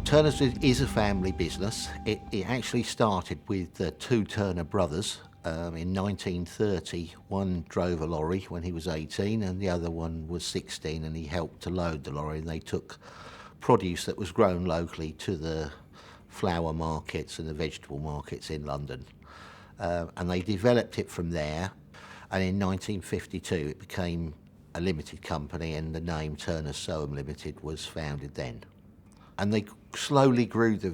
Turner's is a family business. It actually started with the two Turner brothers in 1930. One drove a lorry when he was 18 and the other one was 16, and he helped to load the lorry, and they took produce that was grown locally to the flower markets and the vegetable markets in London. And they developed it from there, and in 1952 it became a limited company, and the name Turner Soham Limited was founded then. And they slowly grew the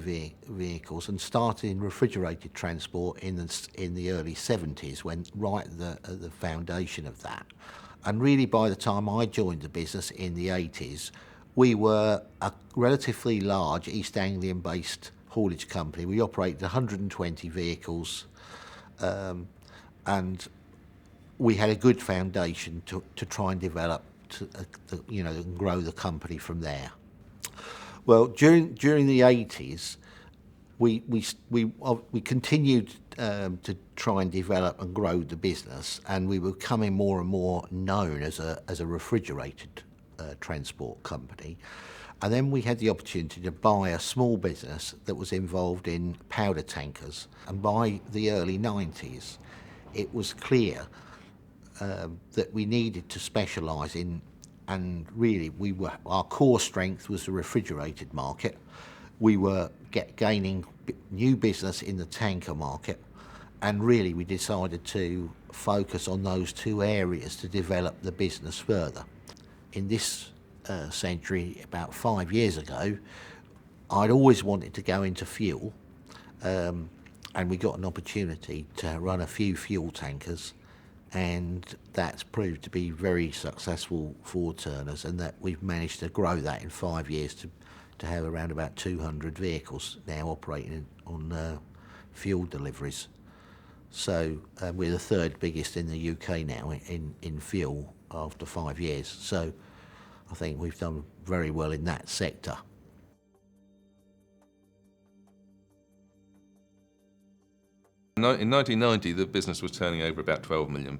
vehicles and started in refrigerated transport in the early 70s, when right at the foundation of that. And really by the time I joined the business in the 80s, we were a relatively large East Anglian based haulage company. We operated 120 vehicles, and we had a good foundation to try and develop and grow the company from there. Well, during the 80s, we continued to try and develop and grow the business, and we were becoming more and more known as a refrigerated transport company. And then we had the opportunity to buy a small business that was involved in powder tankers. And by the early 90s, it was clear that we needed to specialise in. And really, our core strength was the refrigerated market. We were gaining new business in the tanker market, and really we decided to focus on those two areas to develop the business further. In this century, about 5 years ago, I'd always wanted to go into fuel, and we got an opportunity to run a few fuel tankers. And that's proved to be very successful for Turners, and that we've managed to grow that in 5 years to have around about 200 vehicles now operating on fuel deliveries. So we're the third biggest in the UK now in fuel after 5 years. So I think we've done very well in that sector. In 1990, the business was turning over about £12 million,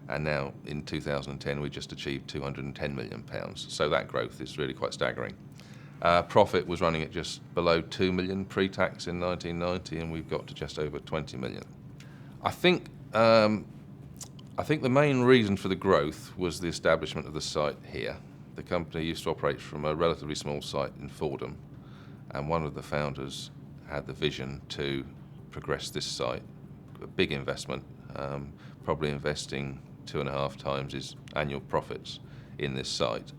and now in 2010 we just achieved £210 million. So that growth is really quite staggering. Profit was running at just below £2 million pre-tax in 1990, and we've got to just over £20 million. I think the main reason for the growth was the establishment of the site here. The company used to operate from a relatively small site in Fordham, and one of the founders had the vision to progress this site, a big investment, probably investing 2.5 times his annual profits in this site.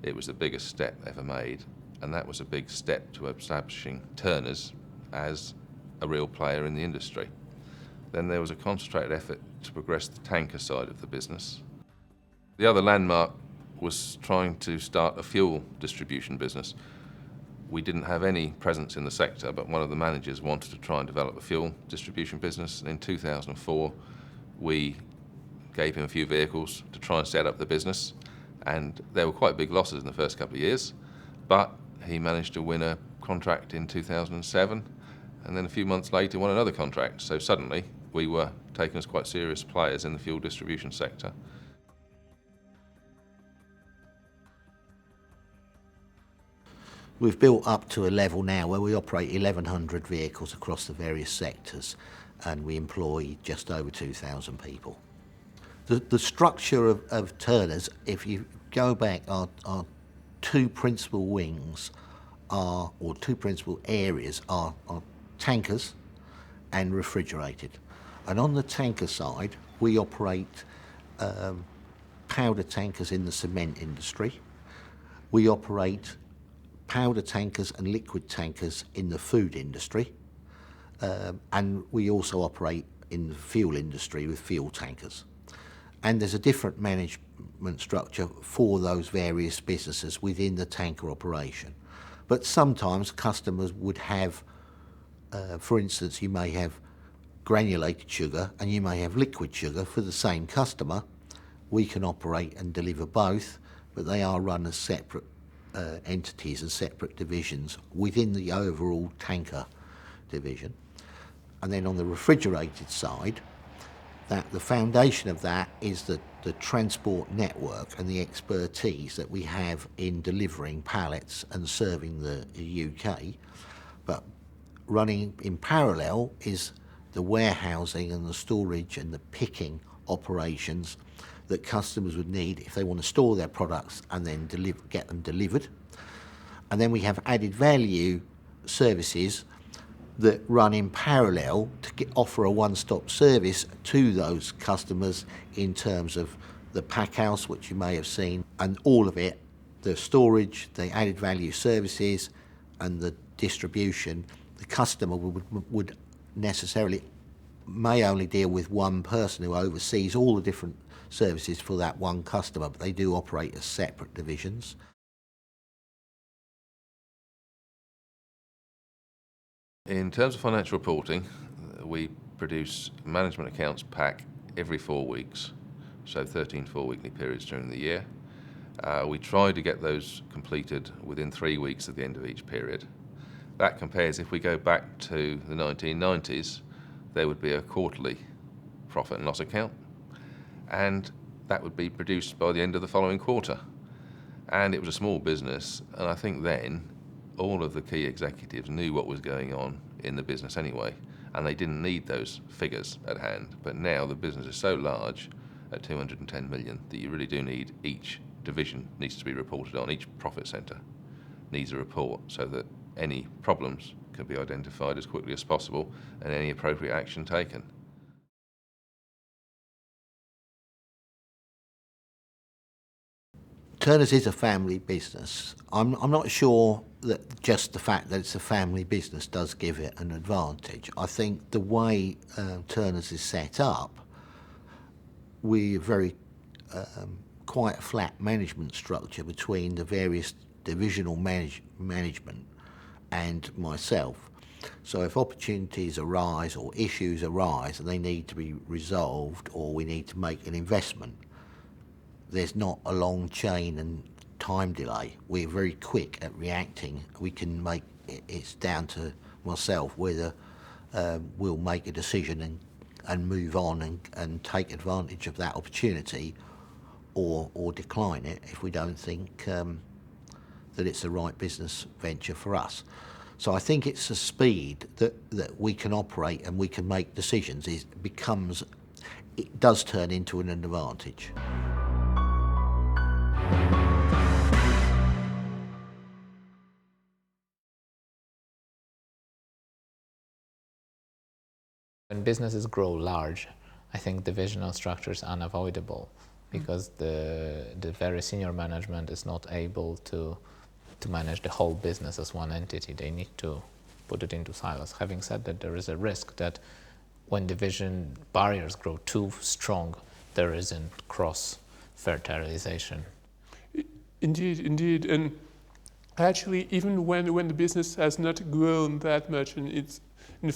It was the biggest step ever made, and that was a big step to establishing Turners as a real player in the industry. Then there was a concentrated effort to progress the tanker side of the business. The other landmark was trying to start a fuel distribution business. We didn't have any presence in the sector, but one of the managers wanted to try and develop a fuel distribution business. And in 2004, we gave him a few vehicles to try and set up the business. And there were quite big losses in the first couple of years, but he managed to win a contract in 2007. And then a few months later, won another contract. So suddenly, we were taken as quite serious players in the fuel distribution sector. We've built up to a level now where we operate 1,100 vehicles across the various sectors, and we employ just over 2,000 people. The structure of Turners, if you go back, our two principal wings or two principal areas are tankers and refrigerated. And on the tanker side, we operate powder tankers in the cement industry. We operate powder tankers and liquid tankers in the food industry, and we also operate in the fuel industry with fuel tankers. And there's a different management structure for those various businesses within the tanker operation. But sometimes customers would have, for instance, you may have granulated sugar and you may have liquid sugar for the same customer. We can operate and deliver both, but they are run as separate entities and separate divisions within the overall tanker division. And then on the refrigerated side, that the foundation of that is the transport network and the expertise that we have in delivering pallets and serving the UK. But running in parallel is the warehousing and the storage and the picking operations that customers would need if they want to store their products and then get them delivered. And then we have added value services that run in parallel to offer a one-stop service to those customers in terms of the pack house, which you may have seen, and all of it, the storage, the added value services and the distribution. The customer would necessarily may only deal with one person who oversees all the different services for that one customer, but they do operate as separate divisions. In terms of financial reporting, we produce management accounts pack every 4 weeks, so 13 4-weekly periods during the year. We try to get those completed within 3 weeks at the end of each period. That compares, if we go back to the 1990s, there would be a quarterly profit and loss account, and that would be produced by the end of the following quarter. And it was a small business, and I think then all of the key executives knew what was going on in the business anyway, and they didn't need those figures at hand. But now the business is so large at 210 million that you really do need, each division needs to be reported on, each profit centre needs a report so that any problems can be identified as quickly as possible and any appropriate action taken. Turners is a family business. I'm not sure that just the fact that it's a family business does give it an advantage. I think the way Turners is set up, we're very quite a flat management structure between the various divisional management and myself. So if opportunities arise or issues arise and they need to be resolved or we need to make an investment, there's not a long chain and time delay. We're very quick at reacting. We can make it's down to myself whether we'll make a decision and move on and take advantage of that opportunity or decline it if we don't think that it's the right business venture for us. So I think it's the speed that we can operate and we can make decisions it does turn into an advantage. When businesses grow large, I think divisional structure is unavoidable because the very senior management is not able to manage the whole business as one entity. They need to put it into silos. Having said that, there is a risk that when division barriers grow too strong, there isn't cross-fertilization. Indeed. And actually, even when the business has not grown that much, and it's in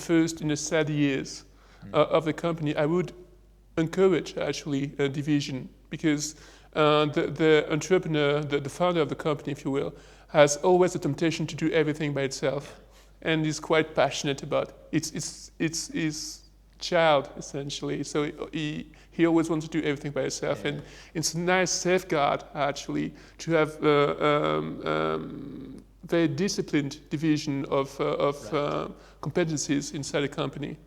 the sad years of the company, I would encourage actually a division, because the entrepreneur, the founder of the company, if you will, has always the temptation to do everything by itself, and is quite passionate about it's his child essentially. So he always wants to do everything by himself, and it's a nice safeguard actually to have very disciplined division of competencies inside a company.